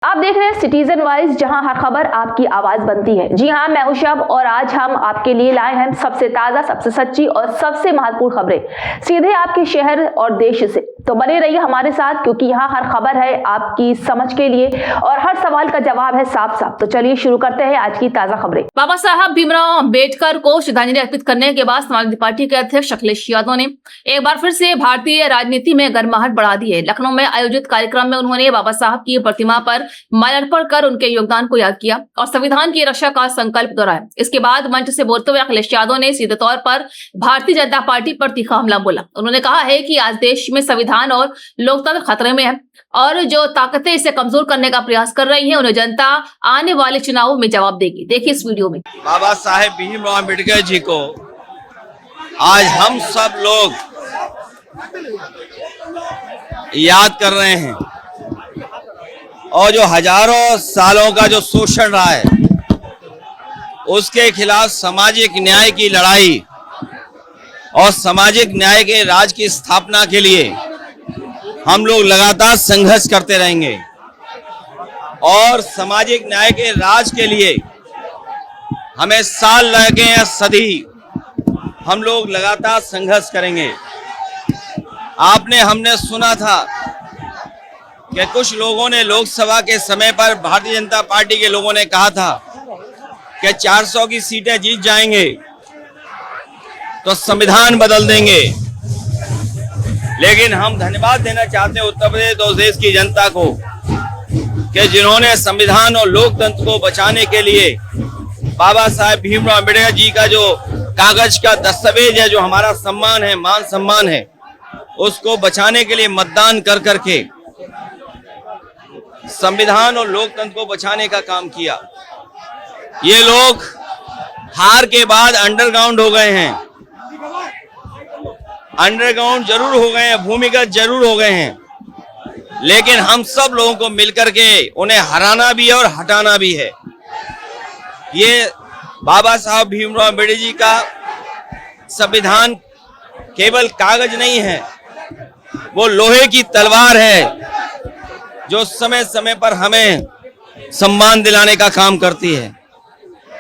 आप देख रहे हैं सिटीजन वाइज, जहां हर खबर आपकी आवाज बनती है। जी हां, मैं हूं शब और आज हम आपके लिए लाए हैं सबसे ताजा, सबसे सच्ची और सबसे महत्वपूर्ण खबरें सीधे आपके शहर और देश से। तो बने रहिए हमारे साथ, क्योंकि यहाँ हर खबर है आपकी समझ के लिए और हर सवाल का जवाब है साफ साफ। तो चलिए शुरू करते हैं आज की ताजा खबरें। बाबा साहब भीमराव अंबेडकर को श्रद्धांजलि अर्पित करने के बाद समाजवादी पार्टी के अध्यक्ष अखिलेश यादव ने एक बार फिर से भारतीय राजनीति में गर्माहट बढ़ा दी है। लखनऊ में आयोजित कार्यक्रम में उन्होंने बाबा साहब की प्रतिमा पर माल्यार्पण कर उनके योगदान को याद किया और संविधान की रक्षा का संकल्प दोहराया। इसके बाद मंच से बोलते हुए अखिलेश यादव ने सीधे तौर पर भारतीय जनता पार्टी पर तीखा हमला बोला। उन्होंने कहा है कि आज देश में संविधान और लोकतंत्र खतरे में है और जो ताकतें इसे कमजोर करने का प्रयास कर रही हैं, उन्हें जनता आने वाले चुनावों में जवाब देगी। देखिए इस वीडियो में। बाबा साहेब भीमराव अम्बेडकर जी को आज हम सब लोग याद कर रहे हैं और जो हजारों सालों का जो शोषण रहा है उसके खिलाफ सामाजिक न्याय की लड़ाई और सामाजिक न्याय के राज की स्थापना के लिए हम लोग लगातार संघर्ष करते रहेंगे और सामाजिक न्याय के राज के लिए हमें साल लगे या सदी हम लोग लगातार संघर्ष करेंगे। हमने सुना था कि कुछ लोगों ने लोकसभा के समय पर भारतीय जनता पार्टी के लोगों ने कहा था कि 400 की सीटें जीत जाएंगे तो संविधान बदल देंगे। लेकिन हम धन्यवाद देना चाहते हैं उत्तर प्रदेश और देश की जनता को कि जिन्होंने संविधान और लोकतंत्र को बचाने के लिए बाबा साहेब भीमराव अम्बेडकर जी का जो कागज का दस्तावेज है, जो हमारा सम्मान है, मान सम्मान है, उसको बचाने के लिए मतदान कर करके संविधान और लोकतंत्र को बचाने का काम किया। ये लोग हार के बाद अंडरग्राउंड हो गए हैं, अंडरग्राउंड जरूर हो गए हैं, भूमिगत जरूर हो गए हैं, लेकिन हम सब लोगों को मिलकर के उन्हें हराना भी है और हटाना भी है। ये बाबा साहब भीमराव अम्बेडकर जी का संविधान केवल कागज नहीं है, वो लोहे की तलवार है जो समय समय पर हमें सम्मान दिलाने का काम करती है।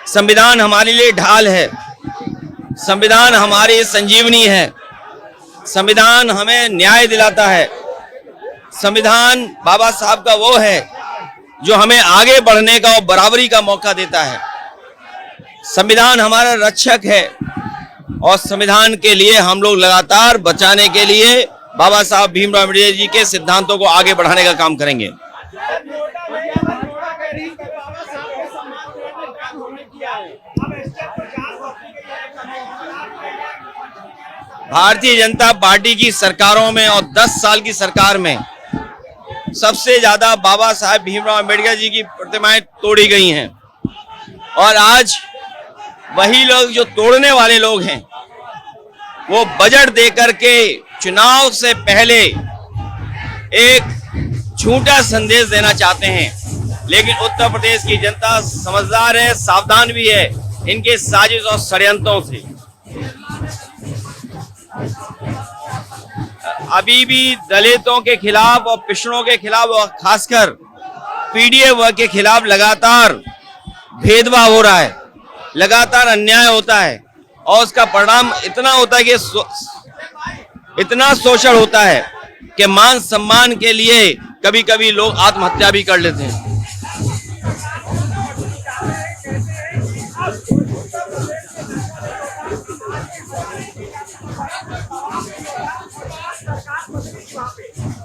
संविधान हमारे लिए ढाल है, संविधान हमारी संजीवनी है, संविधान हमें न्याय दिलाता है। संविधान बाबा साहब का वो है जो हमें आगे बढ़ने का और बराबरी का मौका देता है। संविधान हमारा रक्षक है और संविधान के लिए हम लोग लगातार बचाने के लिए बाबा साहब भीमराव अम्बेडकर जी के सिद्धांतों को आगे बढ़ाने का काम करेंगे। भारतीय जनता पार्टी की सरकारों में और 10 साल की सरकार में सबसे ज्यादा बाबा साहेब भीमराव अम्बेडकर जी की प्रतिमाएं तोड़ी गई हैं और आज वही लोग जो तोड़ने वाले लोग हैं वो बजट देकर के चुनाव से पहले एक झूठा संदेश देना चाहते हैं। लेकिन उत्तर प्रदेश की जनता समझदार है, सावधान भी है इनके साजिश और षड्यंत्रों से। अभी भी दलितों के खिलाफ और पिछड़ों के खिलाफ और खासकर पीडीए वर्ग के खिलाफ लगातार भेदभाव हो रहा है, लगातार अन्याय होता है और उसका परिणाम इतना होता है कि इतना शोषण होता है कि मान सम्मान के लिए कभी कभी लोग आत्महत्या भी कर लेते हैं।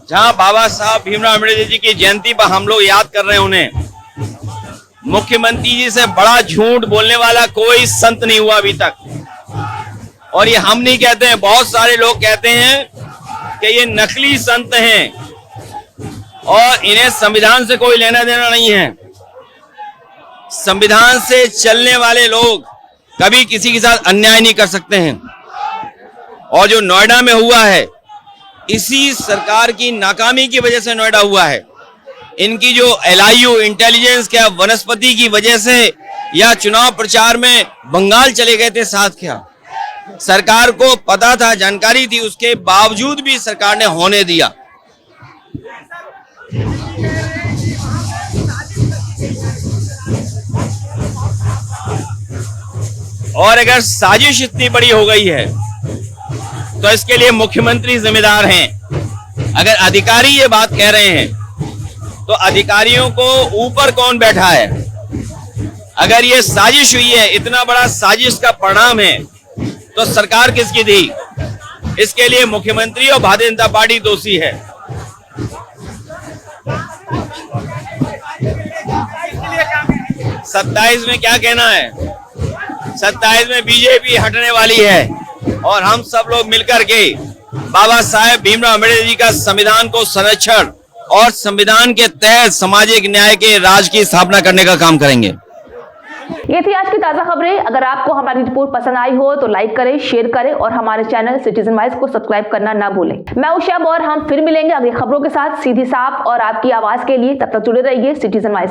जहां बाबा साहब भीमराव अम्बेडकर जी की जयंती पर हम लोग याद कर रहे हैं उन्हें, मुख्यमंत्री जी से बड़ा झूठ बोलने वाला कोई संत नहीं हुआ अभी तक। और ये हम नहीं कहते हैं, बहुत सारे लोग कहते हैं कि ये नकली संत हैं और इन्हें संविधान से कोई लेना देना नहीं है। संविधान से चलने वाले लोग कभी किसी के साथ अन्याय नहीं कर सकते हैं। और जो नोएडा में हुआ है, इसी सरकार की नाकामी की वजह से नोएडा हुआ है। इनकी जो LIU इंटेलिजेंस क्या वनस्पति की वजह से या चुनाव प्रचार में बंगाल चले गए थे साथ, क्या सरकार को पता था, जानकारी थी, उसके बावजूद भी सरकार ने होने दिया। और अगर साजिश इतनी बड़ी हो गई है तो इसके लिए मुख्यमंत्री जिम्मेदार हैं। अगर अधिकारी ये बात कह रहे हैं तो अधिकारियों को ऊपर कौन बैठा है? अगर ये साजिश हुई है, इतना बड़ा साजिश का परिणाम है, तो सरकार किसकी थी? इसके लिए मुख्यमंत्री और भारतीय जनता पार्टी दोषी है। 27 में क्या कहना है? 27 में बीजेपी हटने वाली है और हम सब लोग मिलकर के बाबा साहेब भीमराव अम्बेडकर जी का संविधान को संरक्षण और संविधान के तहत सामाजिक न्याय के राज की स्थापना करने का काम करेंगे। ये थी आज की ताजा खबरें। अगर आपको हमारी रिपोर्ट पसंद आई हो तो लाइक करें, शेयर करें और हमारे चैनल सिटीजन वॉइस को सब्सक्राइब करना ना भूलें। मैं उषा और हम फिर मिलेंगे अगली खबरों के साथ, सीधी साफ और आपकी आवाज के लिए। तब तक जुड़े रहिए सिटीजन वॉइस।